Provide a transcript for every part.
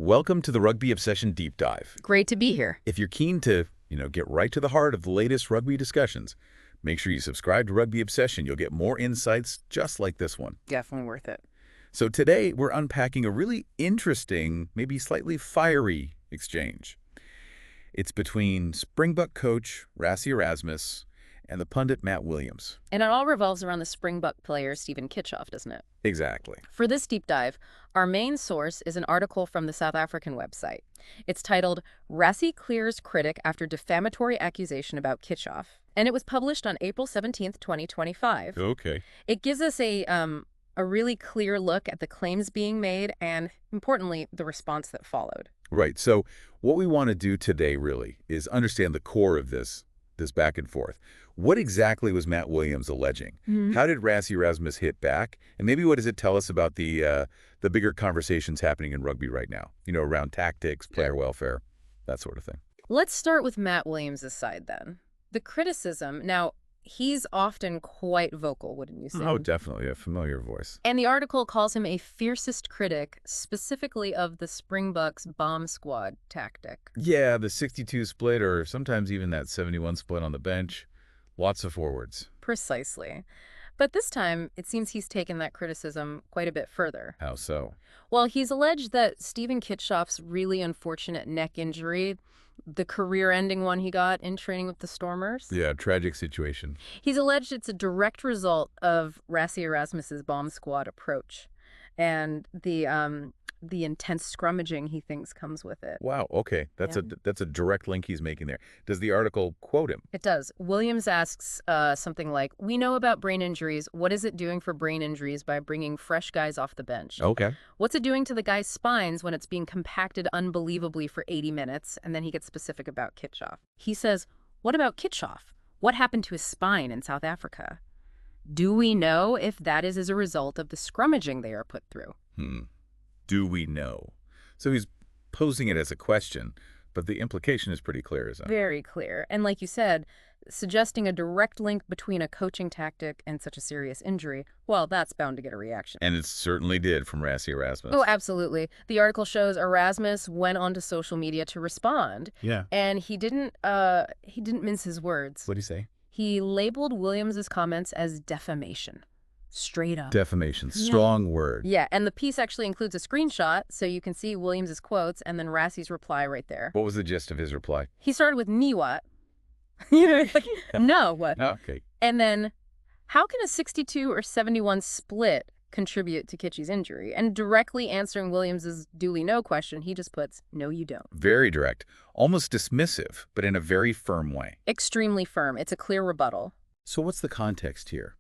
Welcome to the Rugby Obsession Deep Dive. Great to be here. If you're keen to, get right to the heart of the latest rugby discussions, make sure you subscribe to Rugby Obsession. You'll get more insights just like this one. Definitely worth it. So today, we're unpacking a really interesting, maybe slightly fiery exchange. It's between Springbok coach Rassie Erasmus and the pundit Matt Williams. And it all revolves around the Springbok player Steven Kitshoff, doesn't it? Exactly. For this deep dive, our main source is an article from the South African website. It's titled, Rassie Clears Critic After Defamatory Accusation About Kitshoff. And it was published on April 17th, 2025. Okay. It gives us a really clear look at the claims being made and, importantly, the response that followed. Right. So what we want to do today, really, is understand the core of this back and forth. What exactly was Matt Williams alleging? How did Rassie Erasmus hit back? And maybe what does it tell us about the bigger conversations happening in rugby right now, around tactics, player welfare, that sort of thing? Let's start with Matt Williams' side then. The criticism, now, he's often quite vocal, wouldn't you say? Oh, definitely. A familiar voice. And the article calls him a fiercest critic, specifically of the Springboks bomb squad tactic. Yeah, the 62 split, or sometimes even that 71 split on the bench. Lots of forwards. Precisely. But this time, it seems he's taken that criticism quite a bit further. How so? Well, he's alleged that Steven Kitshoff's really unfortunate neck injury, the career-ending one he got in training with the Stormers. Yeah, tragic situation. He's alleged it's a direct result of Rassie Erasmus's bomb squad approach and the intense scrummaging he thinks comes with it. Wow, okay. That's a direct link he's making there. Does the article quote him? It does. Williams asks something like, we know about brain injuries. What is it doing for brain injuries by bringing fresh guys off the bench? Okay. What's it doing to the guy's spines when it's being compacted unbelievably for 80 minutes? And then he gets specific about Kitshoff. He says, what about Kitshoff? What happened to his spine in South Africa? Do we know if that is as a result of the scrummaging they are put through? Do we know? So he's posing it as a question, but the implication is pretty clear, isn't it? Very clear. And like you said, suggesting a direct link between a coaching tactic and such a serious injury, well, that's bound to get a reaction. And it certainly did from Rassie Erasmus. Oh, absolutely. The article shows Erasmus went onto social media to respond. Yeah. And he didn't mince his words. What'd he say? He labeled Williams's comments as defamation. Straight up. Defamation. Strong word. Yeah, and the piece actually includes a screenshot, so you can see Williams's quotes and then Rassie's reply right there. What was the gist of his reply? He started with, "Knee what?" It's like, no, what? Okay. And then, how can a 62 or 71 split contribute to Kitchy's injury? And directly answering Williams's duly no question, he just puts, no, you don't. Very direct. Almost dismissive, but in a very firm way. Extremely firm. It's a clear rebuttal. So what's the context here?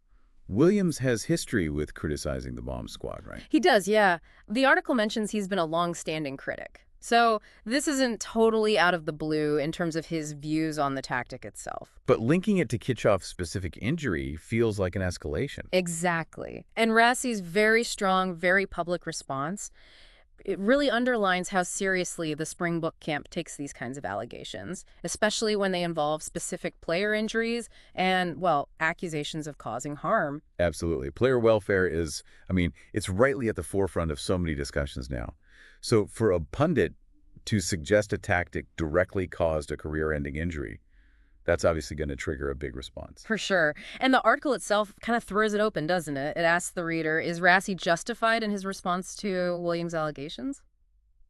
Williams has history with criticizing the bomb squad, right? He does, yeah. The article mentions he's been a long-standing critic. So this isn't totally out of the blue in terms of his views on the tactic itself. But linking it to Kitshoff's specific injury feels like an escalation. Exactly. And Rassie's very strong, very public response, it really underlines how seriously the Springbok camp takes these kinds of allegations, especially when they involve specific player injuries and, well, accusations of causing harm. Absolutely. Player welfare is, it's rightly at the forefront of so many discussions now. So for a pundit to suggest a tactic directly caused a career-ending injury, that's obviously going to trigger a big response. For sure. And the article itself kind of throws it open, doesn't it? It asks the reader, is Rassie justified in his response to Williams' allegations?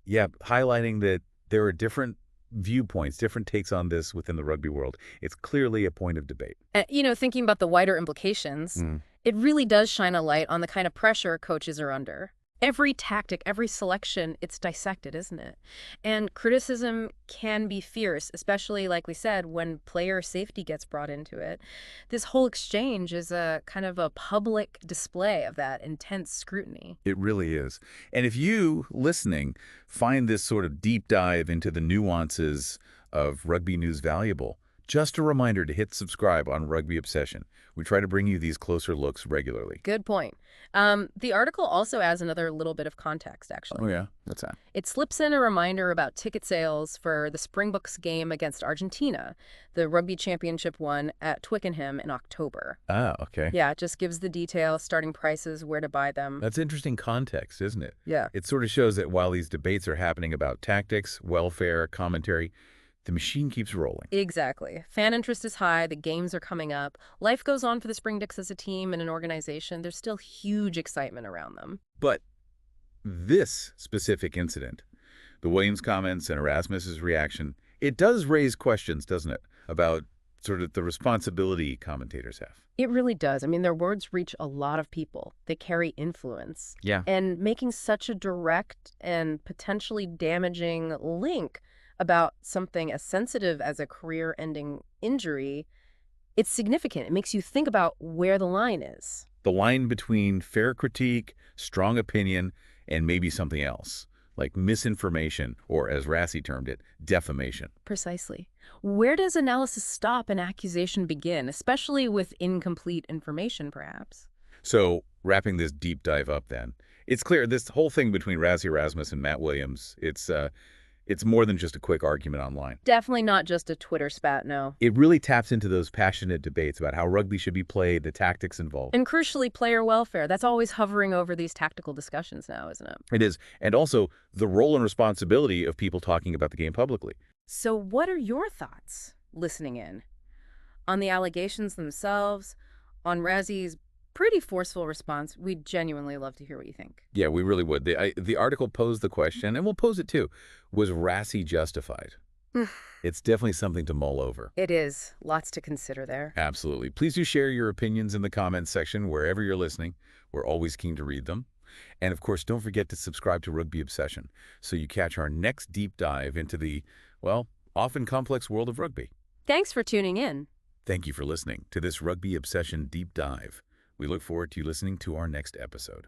Yeah, highlighting that there are different viewpoints, different takes on this within the rugby world. It's clearly a point of debate. Thinking about the wider implications, it really does shine a light on the kind of pressure coaches are under. Every tactic, every selection, it's dissected, isn't it? And criticism can be fierce, especially, like we said, when player safety gets brought into it. This whole exchange is a kind of a public display of that intense scrutiny. It really is. And if you, listening, find this sort of deep dive into the nuances of rugby news valuable, Just a reminder to hit subscribe on Rugby Obsession. We try to bring you these closer looks regularly. Good point. The article also adds another little bit of context, actually. Oh, yeah? What's that? It slips in a reminder about ticket sales for the Springboks game against Argentina, the Rugby Championship one at Twickenham in October. Ah, okay. Yeah, it just gives the details, starting prices, where to buy them. That's interesting context, isn't it? Yeah. It sort of shows that while these debates are happening about tactics, welfare, commentary, the machine keeps rolling. Exactly. Fan interest is high. The games are coming up. Life goes on for the Springboks as a team and an organization. There's still huge excitement around them. But this specific incident, the Williams comments and Erasmus's reaction, it does raise questions, doesn't it, about sort of the responsibility commentators have. It really does. I mean, their words reach a lot of people. They carry influence. Yeah. And making such a direct and potentially damaging link about something as sensitive as a career-ending injury, it's significant. It makes you think about where the line is. The line between fair critique, strong opinion, and maybe something else, like misinformation, or as Rassie termed it, defamation. Precisely. Where does analysis stop and accusation begin, especially with incomplete information, perhaps? So, wrapping this deep dive up then, it's clear this whole thing between Rassie Erasmus and Matt Williams, it's more than just a quick argument online. Definitely not just a Twitter spat, no. It really taps into those passionate debates about how rugby should be played, the tactics involved. And crucially, player welfare. That's always hovering over these tactical discussions now, isn't it? It is. And also the role and responsibility of people talking about the game publicly. So what are your thoughts, listening in, on the allegations themselves, on Rassie's pretty forceful response? We'd genuinely love to hear what you think. Yeah, we really would. The article posed the question, and we'll pose it too. Was Rassie justified? It's definitely something to mull over. It is. Lots to consider there. Absolutely. Please do share your opinions in the comments section wherever you're listening. We're always keen to read them. And of course, don't forget to subscribe to Rugby Obsession so you catch our next deep dive into the, well, often complex world of rugby. Thanks for tuning in. Thank you for listening to this Rugby Obsession deep dive. We look forward to you listening to our next episode.